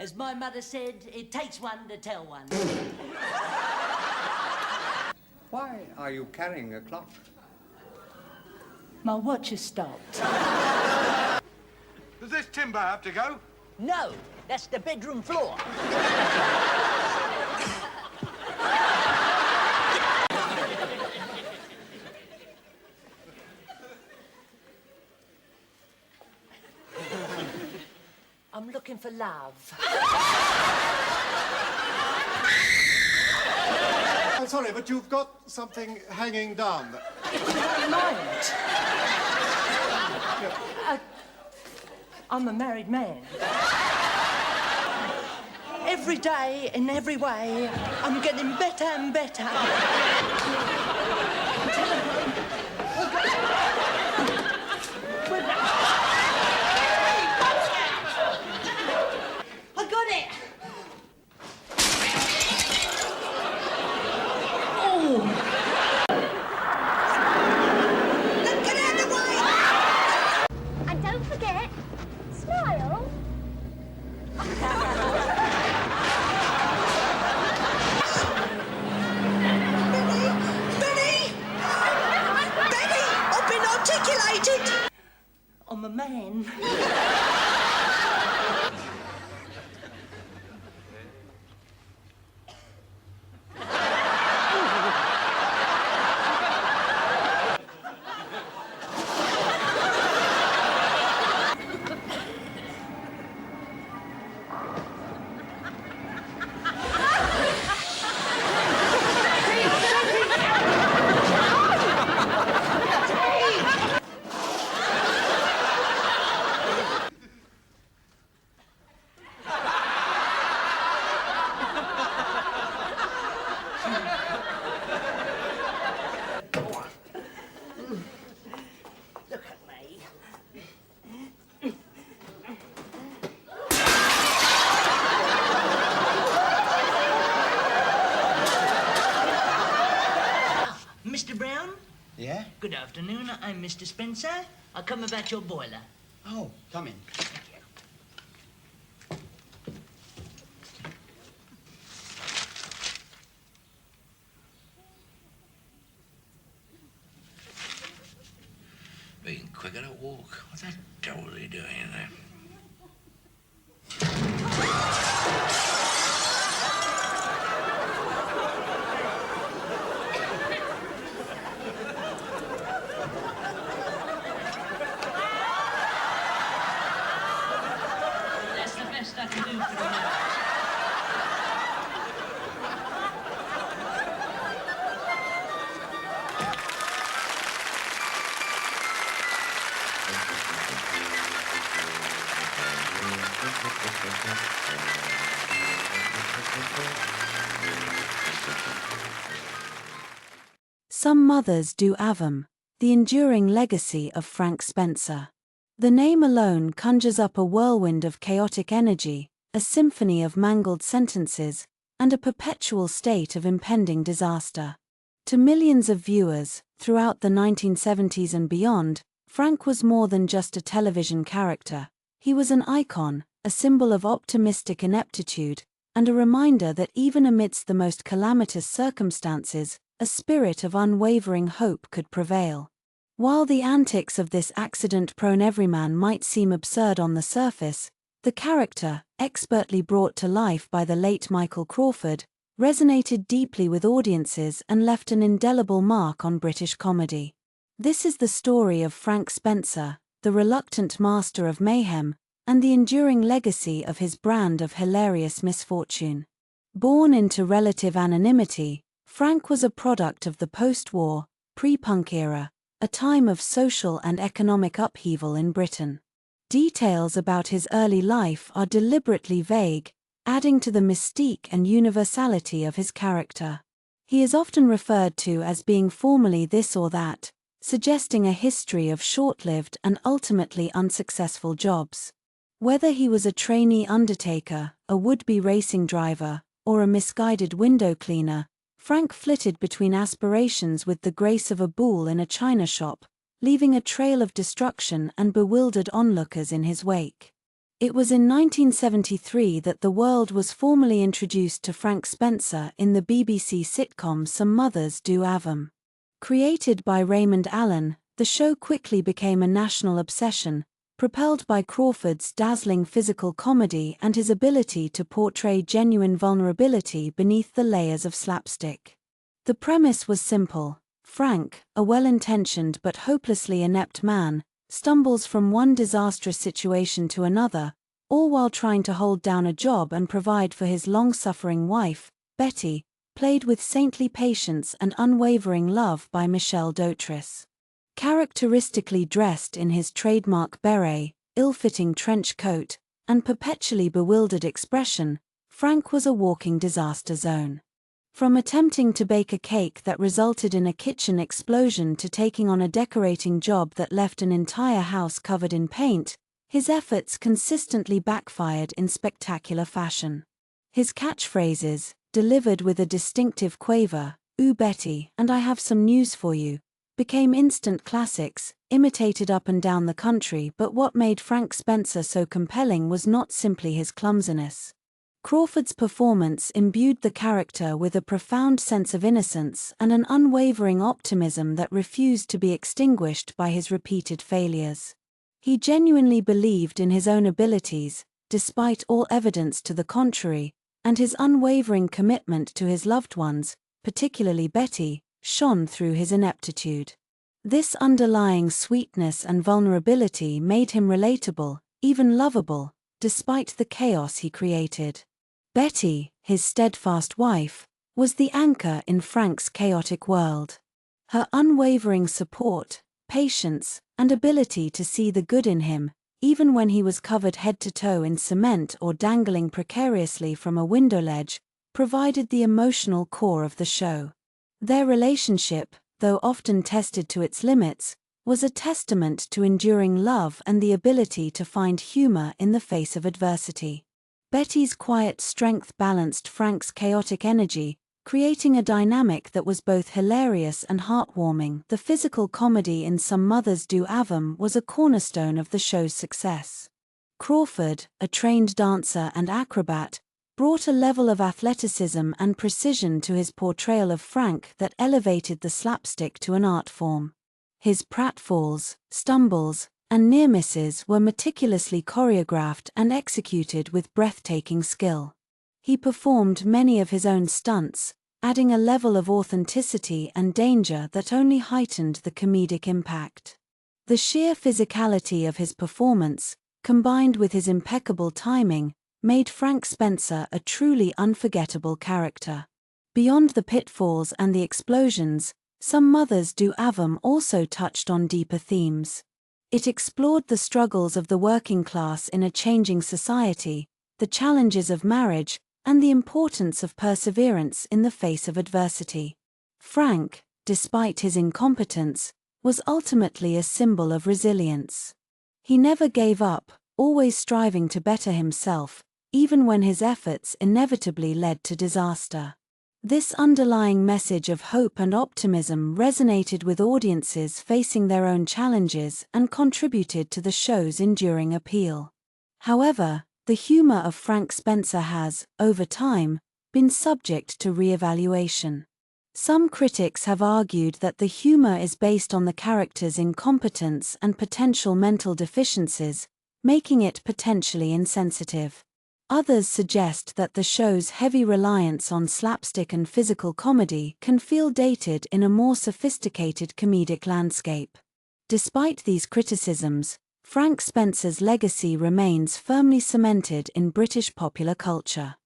As my mother said, it takes one to tell one. Why are you carrying a clock? My watch has stopped. Does this timber have to go? No, that's the bedroom floor. I'm looking for love. I'm sorry, but you've got something hanging down there. Mind. I'm a married man. Every day, in every way, I'm getting better and better. I got it! Oh! Get out of the way! And don't forget, smile. Benny! I've been articulated! I'm a man. Look at me. Mr. Brown? Yeah? Good afternoon. I'm Mr. Spencer. I come about your boiler. Oh, come in. Being quicker to walk. What's that devil are you doing in there? That's the best I can do for the moment. Some Mothers Do Avum, the enduring legacy of Frank Spencer. The name alone conjures up a whirlwind of chaotic energy, a symphony of mangled sentences, and a perpetual state of impending disaster. To millions of viewers, throughout the 1970s and beyond, Frank was more than just a television character. He was an icon, a symbol of optimistic ineptitude, and a reminder that even amidst the most calamitous circumstances, a spirit of unwavering hope could prevail. While the antics of this accident-prone everyman might seem absurd on the surface, the character, expertly brought to life by the late Michael Crawford, resonated deeply with audiences and left an indelible mark on British comedy. This is the story of Frank Spencer, the reluctant master of mayhem, and the enduring legacy of his brand of hilarious misfortune. Born into relative anonymity, Frank was a product of the post-war, pre-punk era, a time of social and economic upheaval in Britain. Details about his early life are deliberately vague, adding to the mystique and universality of his character. He is often referred to as being formerly this or that, suggesting a history of short-lived and ultimately unsuccessful jobs. Whether he was a trainee undertaker, a would-be racing driver, or a misguided window cleaner, Frank flitted between aspirations with the grace of a bull in a china shop, leaving a trail of destruction and bewildered onlookers in his wake. It was in 1973 that the world was formally introduced to Frank Spencer in the BBC sitcom Some Mothers Do Have 'Em. Created by Raymond Allen, the show quickly became a national obsession, propelled by Crawford's dazzling physical comedy and his ability to portray genuine vulnerability beneath the layers of slapstick. The premise was simple. Frank, a well-intentioned but hopelessly inept man, stumbles from one disastrous situation to another, all while trying to hold down a job and provide for his long-suffering wife, Betty, played with saintly patience and unwavering love by Michelle D'autris. Characteristically dressed in his trademark beret, ill-fitting trench coat, and perpetually bewildered expression, Frank was a walking disaster zone. From attempting to bake a cake that resulted in a kitchen explosion to taking on a decorating job that left an entire house covered in paint, his efforts consistently backfired in spectacular fashion. His catchphrases, delivered with a distinctive quaver, "Ooh Betty, and I have some news for you," became instant classics, imitated up and down the country. But what made Frank Spencer so compelling was not simply his clumsiness. Crawford's performance imbued the character with a profound sense of innocence and an unwavering optimism that refused to be extinguished by his repeated failures. He genuinely believed in his own abilities, despite all evidence to the contrary, and his unwavering commitment to his loved ones, particularly Betty, shone through his ineptitude. This underlying sweetness and vulnerability made him relatable, even lovable, despite the chaos he created. Betty, his steadfast wife, was the anchor in Frank's chaotic world. Her unwavering support, patience, and ability to see the good in him, even when he was covered head to toe in cement or dangling precariously from a window ledge, provided the emotional core of the show. Their relationship, though often tested to its limits, was a testament to enduring love and the ability to find humor in the face of adversity. Betty's quiet strength balanced Frank's chaotic energy, creating a dynamic that was both hilarious and heartwarming. The physical comedy in Some Mothers Do Have 'Em was a cornerstone of the show's success. Crawford, a trained dancer and acrobat, brought a level of athleticism and precision to his portrayal of Frank that elevated the slapstick to an art form. His pratfalls, stumbles, and near misses were meticulously choreographed and executed with breathtaking skill. He performed many of his own stunts, adding a level of authenticity and danger that only heightened the comedic impact. The sheer physicality of his performance, combined with his impeccable timing, made Frank Spencer a truly unforgettable character. Beyond the pitfalls and the explosions, Some Mothers Do Have 'Em also touched on deeper themes. It explored the struggles of the working class in a changing society, the challenges of marriage, and the importance of perseverance in the face of adversity. Frank, despite his incompetence, was ultimately a symbol of resilience. He never gave up, always striving to better himself, even when his efforts inevitably led to disaster. This underlying message of hope and optimism resonated with audiences facing their own challenges and contributed to the show's enduring appeal. However, the humor of Frank Spencer has, over time, been subject to re-evaluation. Some critics have argued that the humor is based on the character's incompetence and potential mental deficiencies, making it potentially insensitive. Others suggest that the show's heavy reliance on slapstick and physical comedy can feel dated in a more sophisticated comedic landscape. Despite these criticisms, Frank Spencer's legacy remains firmly cemented in British popular culture.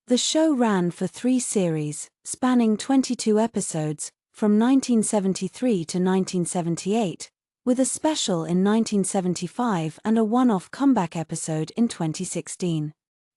The show ran for 3 series, spanning 22 episodes, from 1973 to 1978, with a special in 1975 and a one-off comeback episode in 2016.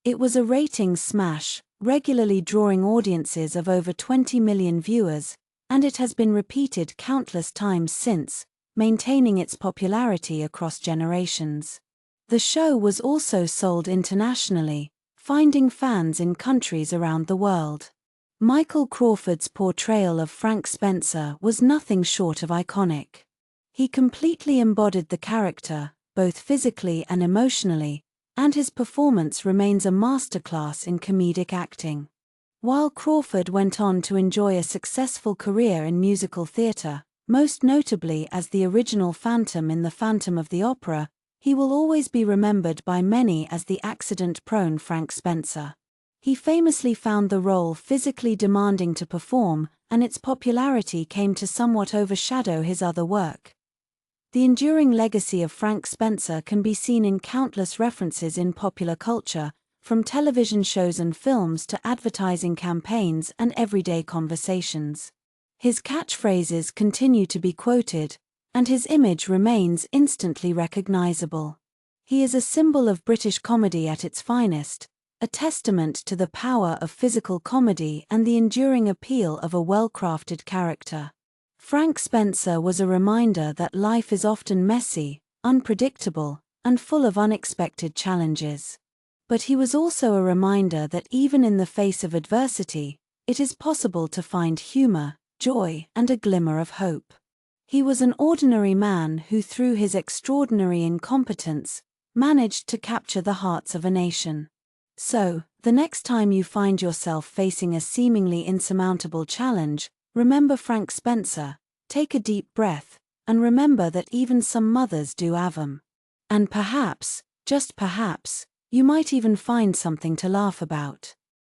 It was a ratings smash, regularly drawing audiences of over 20 million viewers, and it has been repeated countless times since, maintaining its popularity across generations. The show was also sold internationally, finding fans in countries around the world. Michael Crawford's portrayal of Frank Spencer was nothing short of iconic. He completely embodied the character, both physically and emotionally, and his performance remains a masterclass in comedic acting. While Crawford went on to enjoy a successful career in musical theatre, most notably as the original Phantom in The Phantom of the Opera, he will always be remembered by many as the accident-prone Frank Spencer. He famously found the role physically demanding to perform, and its popularity came to somewhat overshadow his other work. The enduring legacy of Frank Spencer can be seen in countless references in popular culture, from television shows and films to advertising campaigns and everyday conversations. His catchphrases continue to be quoted, and his image remains instantly recognizable. He is a symbol of British comedy at its finest, a testament to the power of physical comedy and the enduring appeal of a well-crafted character. Frank Spencer was a reminder that life is often messy, unpredictable, and full of unexpected challenges. But he was also a reminder that even in the face of adversity, it is possible to find humor, joy, and a glimmer of hope. He was an ordinary man who, through his extraordinary incompetence, managed to capture the hearts of a nation. So, the next time you find yourself facing a seemingly insurmountable challenge, remember Frank Spencer, take a deep breath, and remember that even some mothers do have 'em. And perhaps, just perhaps, you might even find something to laugh about.